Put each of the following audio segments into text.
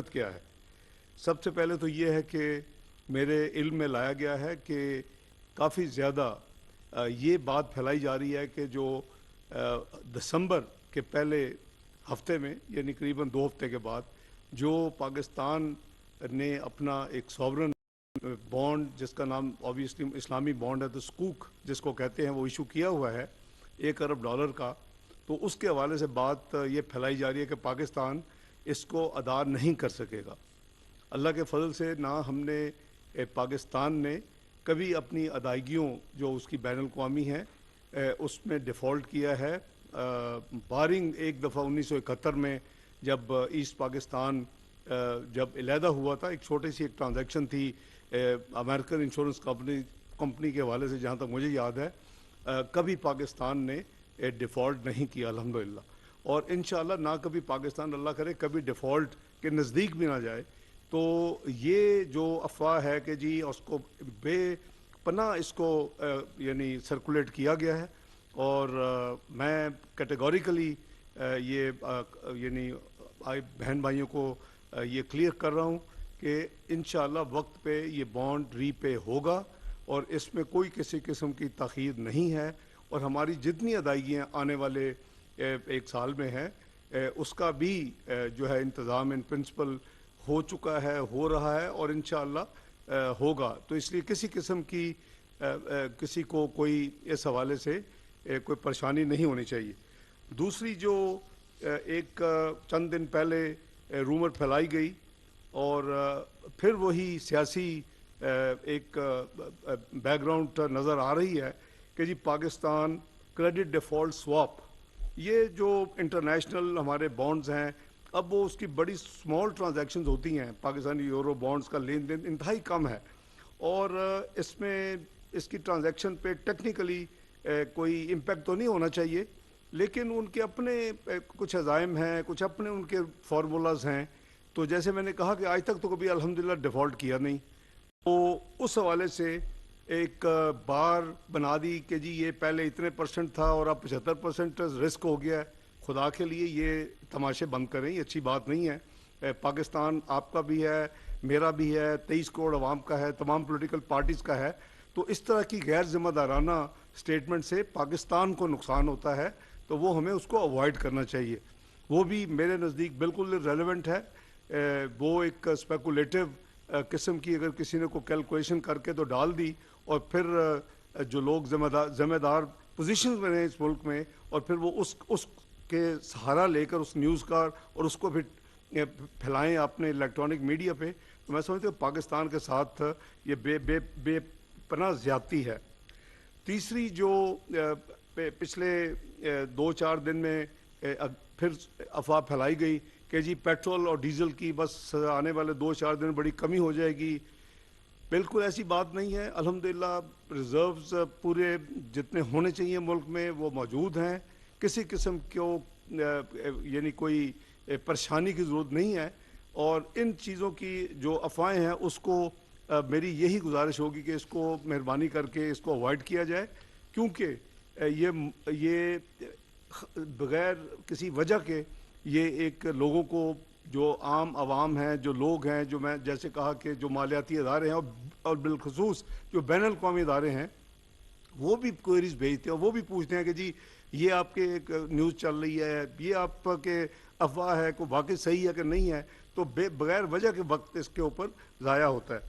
کیا ہے؟ سب سے پہلے تو یہ ہے کہ میرے علم میں لایا گیا ہے کہ کافی زیادہ یہ بات پھیلائی جا رہی ہے کہ جو دسمبر کے پہلے ہفتے میں یعنی قریباً 2 ہفتے کے بعد جو پاکستان نے اپنا ایک سوورن بانڈ جس کا نام اوبیسلی اسلامی بانڈ ہے تو سکوک جس کو کہتے ہیں وہ ایشو کیا ہوا ہے $1 ارب کا. تو اس کے حوالے سے بات یہ پھیلائی جا رہی ہے کہ پاکستان اس کو ادا نہیں کر سکے گا. اللہ کے فضل سے نہ ہم نے پاکستان نے کبھی اپنی ادائیگیوں جو اس کی بین الاقوامی ہیں اس میں ڈیفالٹ کیا ہے. بارنگ ایک دفعہ 1971 میں جب ایسٹ پاکستان جب علیحدہ ہوا تھا، ایک چھوٹی سی ایک ٹرانزیکشن تھی امریکن انشورنس کمپنی کے حوالے سے، جہاں تک مجھے یاد ہے کبھی پاکستان نے ڈیفالٹ نہیں کیا الحمدللہ. اور انشاءاللہ نہ کبھی پاکستان اللہ کرے کبھی ڈیفالٹ کے نزدیک بھی نہ جائے. تو یہ جو افواہ ہے کہ جی اس کو بے پناہ اس کو یعنی سرکولیٹ کیا گیا ہے، اور میں کیٹیگوریکلی یہ یعنی بہن بھائیوں کو یہ کلیئر کر رہا ہوں کہ انشاءاللہ وقت پہ یہ بانڈ ری پے ہوگا اور اس میں کوئی کسی قسم کی تاخیر نہیں ہے. اور ہماری جتنی ادائیگیاں آنے والے ایک سال میں ہیں اس کا بھی جو ہے انتظام ان پرنسپل ہو چکا ہے، ہو رہا ہے اور انشاءاللہ ہوگا. تو اس لیے کسی قسم کی کسی کو کوئی اس حوالے سے کوئی پریشانی نہیں ہونی چاہیے. دوسری جو ایک چند دن پہلے رومر پھیلائی گئی اور پھر وہی سیاسی ایک بیک گراؤنڈ نظر آ رہی ہے کہ جی پاکستان کریڈٹ ڈیفالٹ سواپ، یہ جو انٹرنیشنل ہمارے بانڈز ہیں اب وہ اس کی بڑی سمال ٹرانزیکشنز ہوتی ہیں. پاکستانی یورو بانڈز کا لین دین انتہائی کم ہے اور اس میں اس کی ٹرانزیکشن پہ ٹیکنیکلی کوئی امپیکٹ تو نہیں ہونا چاہیے، لیکن ان کے اپنے کچھ عزائم ہیں، کچھ اپنے ان کے فارمولاز ہیں. تو جیسے میں نے کہا کہ آج تک تو کبھی الحمدللہ ڈیفالٹ کیا نہیں، تو اس حوالے سے ایک بار بنا دی کہ جی یہ پہلے اتنے % تھا اور اب 75% رسک ہو گیا ہے. خدا کے لیے یہ تماشے بند کریں، یہ اچھی بات نہیں ہے. پاکستان آپ کا بھی ہے، میرا بھی ہے، 23 کروڑ عوام کا ہے، تمام پولیٹیکل پارٹیز کا ہے. تو اس طرح کی غیر ذمہ دارانہ سٹیٹمنٹ سے پاکستان کو نقصان ہوتا ہے، تو وہ ہمیں اس کو اوائڈ کرنا چاہیے. وہ بھی میرے نزدیک بالکل ریلیونٹ ہے. وہ ایک اسپیکولیٹو قسم کی اگر کسی نے کو کیلکولیشن کر کے تو ڈال دی اور پھر جو لوگ ذمہ دار پوزیشنز میں ہیں اس ملک میں اور پھر وہ اس کے سہارا لے کر اس نیوز کا اور اس کو پھر پھیلائیں اپنے الیکٹرانک میڈیا پہ، تو میں سمجھتا ہوں پاکستان کے ساتھ یہ بے پناہ زیادتی ہے. تیسری جو پچھلے 2-4 دن میں پھر افواہ پھیلائی گئی کہ جی پیٹرول اور ڈیزل کی بس آنے والے 2-4 دن بڑی کمی ہو جائے گی. بالکل ایسی بات نہیں ہے. الحمدللہ ریزروز پورے جتنے ہونے چاہیے ملک میں وہ موجود ہیں. کسی قسم کو یعنی کوئی پریشانی کی ضرورت نہیں ہے. اور ان چیزوں کی جو افواہیں ہیں اس کو میری یہی گزارش ہوگی کہ اس کو مہربانی کر کے اس کو اوائڈ کیا جائے، کیونکہ یہ بغیر کسی وجہ کے یہ ایک لوگوں کو جو عام عوام ہیں، جو لوگ ہیں، جو میں جیسے کہا کہ جو مالیاتی ادارے ہیں اور بالخصوص جو بین الاقوامی ادارے ہیں وہ بھی کوئریز بھیجتے ہیں، وہ بھی پوچھتے ہیں کہ جی یہ آپ کے ایک نیوز چل رہی ہے، یہ آپ کے افواہ ہے، کوئی واقعی صحیح ہے کہ نہیں ہے. تو بغیر وجہ کے وقت اس کے اوپر ضائع ہوتا ہے.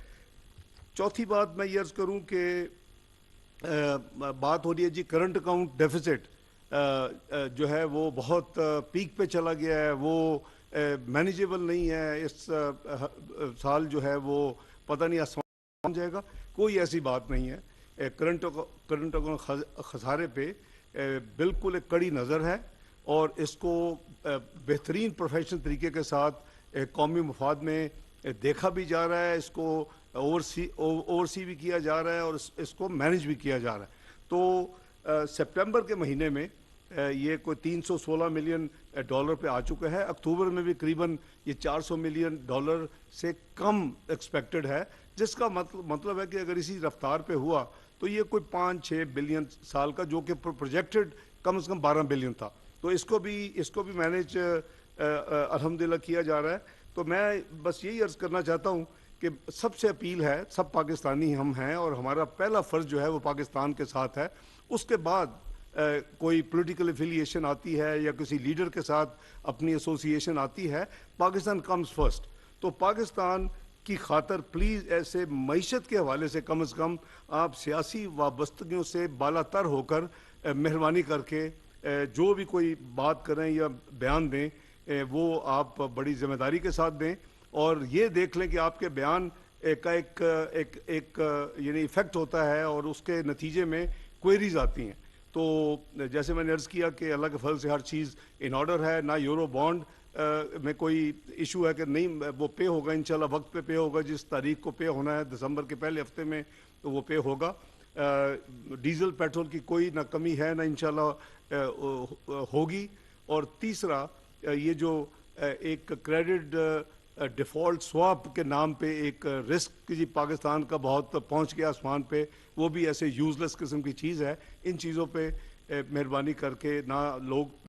چوتھی بات میں یہ عرض کروں کہ بات ہو رہی ہے جی کرنٹ اکاؤنٹ ڈیفیسٹ جو ہے وہ بہت پیک پہ چلا گیا ہے، وہ مینیجیبل نہیں ہے. اس سال جو ہے وہ پتہ نہیں آسمان جائے گا. کوئی ایسی بات نہیں ہے. کرنٹ اکاؤنٹ خسارے پہ بالکل ایک کڑی نظر ہے اور اس کو بہترین پروفیشنل طریقے کے ساتھ قومی مفاد میں دیکھا بھی جا رہا ہے، اس کو اوورسی بھی کیا جا رہا ہے اور اس کو مینیج بھی کیا جا رہا ہے. تو سپٹمبر کے مہینے میں یہ کوئی $316 ملین پہ آ چکا ہے. اکتوبر میں بھی قریباً یہ $400 ملین سے کم ایکسپیکٹڈ ہے، جس کا مطلب ہے کہ اگر اسی رفتار پہ ہوا تو یہ کوئی 5-6 بلین سال کا، جو کہ پروجیکٹڈ کم از کم 12 بلین تھا. تو اس کو بھی مینیج الحمدللہ کیا جا رہا ہے. تو میں بس یہی عرض کرنا چاہتا ہوں کہ سب سے اپیل ہے، سب پاکستانی ہم ہیں اور ہمارا پہلا فرض جو ہے وہ پاکستان کے ساتھ ہے. اس کے بعد کوئی پولیٹیکل افیلیشن آتی ہے یا کسی لیڈر کے ساتھ اپنی ایسوسیشن آتی ہے، پاکستان کمز فرسٹ. تو پاکستان کی خاطر پلیز ایسے معیشت کے حوالے سے کم از کم آپ سیاسی وابستگیوں سے بالا تر ہو کر مہربانی کر کے جو بھی کوئی بات کریں یا بیان دیں وہ آپ بڑی ذمہ داری کے ساتھ دیں، اور یہ دیکھ لیں کہ آپ کے بیان کا ایک یعنی ایفیکٹ ہوتا ہے اور اس کے نتیجے میں کوئریز آتی ہیں. تو جیسے میں نے عرض کیا کہ اللہ کے فضل سے ہر چیز ان آرڈر ہے، نہ یورو بانڈ میں کوئی ایشو ہے کہ نہیں وہ پے ہوگا، انشاءاللہ وقت پہ پے ہوگا، جس تاریخ کو پے ہونا ہے دسمبر کے پہلے ہفتے میں تو وہ پے ہوگا. ڈیزل پیٹرول کی کوئی نہ کمی ہے نہ انشاءاللہ ہوگی. اور تیسرا یہ جو ایک کریڈٹ ڈیفالٹ سواپ کے نام پہ ایک رسک جی پاکستان کا بہت پہنچ گیا آسمان پہ، وہ بھی ایسے یوزلیس قسم کی چیز ہے. ان چیزوں پہ مہربانی کر کے نہ لوگ